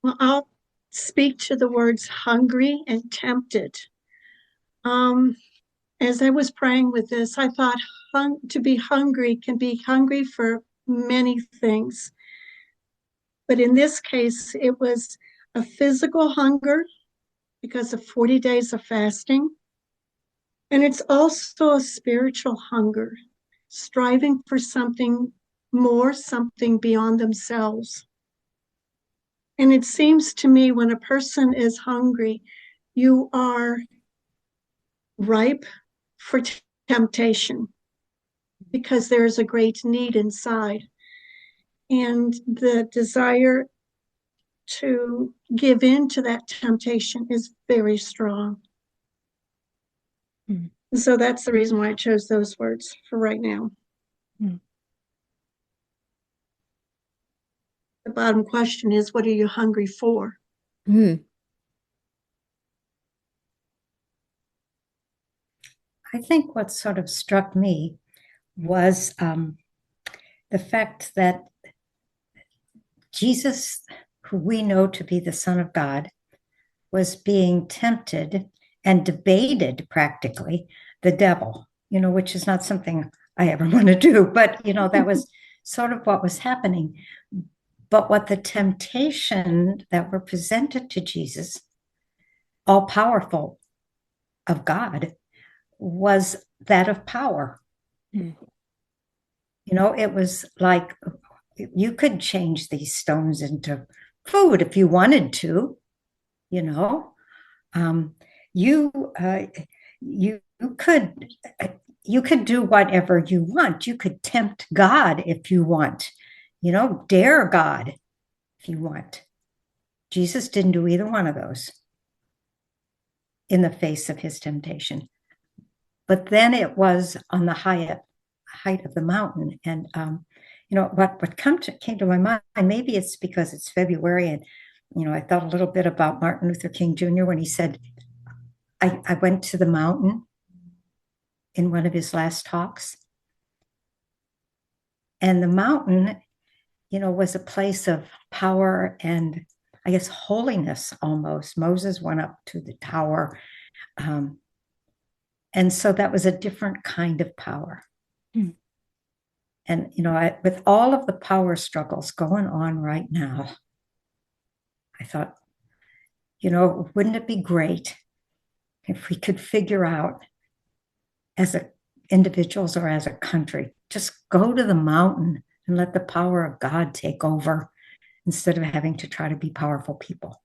Well, I'll speak to the words hungry and tempted. Um, as I was praying with this, I thought to be hungry can be hungry for many things. But in this case, it was a physical hunger because of 40 days of fasting. And it's also a spiritual hunger, striving for something more, something beyond themselves. And it seems to me when a person is hungry, you are ripe for temptation because there is a great need inside. And the desire to give in to that temptation is very strong. Mm. So that's the reason why I chose those words for right now. Mm. The bottom question is, what are you hungry for? Mm. I think what sort of struck me was the fact that Jesus, who we know to be the Son of God, was being tempted and debated practically the devil, which is not something I ever want to do, but, that was sort of what was happening. But what the temptation that were presented to Jesus, all powerful of God, was that of power. Mm. It was like you could change these stones into food if you wanted to, you know. Um, you you could you could do whatever you want. You could tempt God if you want, dare God if you want. Jesus didn't do either one of those in the face of his temptation. But then it was on the height of the mountain. And, what came to my mind, maybe it's because it's February and, I thought a little bit about Martin Luther King Jr. when he said, I went to the mountain in one of his last talks. And the mountain, was a place of power and I guess holiness almost. Moses went up to the tower. And so that was a different kind of power. Mm. And, with all of the power struggles going on right now, I thought, wouldn't it be great if we could figure out as individuals or as a country, just go to the mountain and let the power of God take over instead of having to try to be powerful people.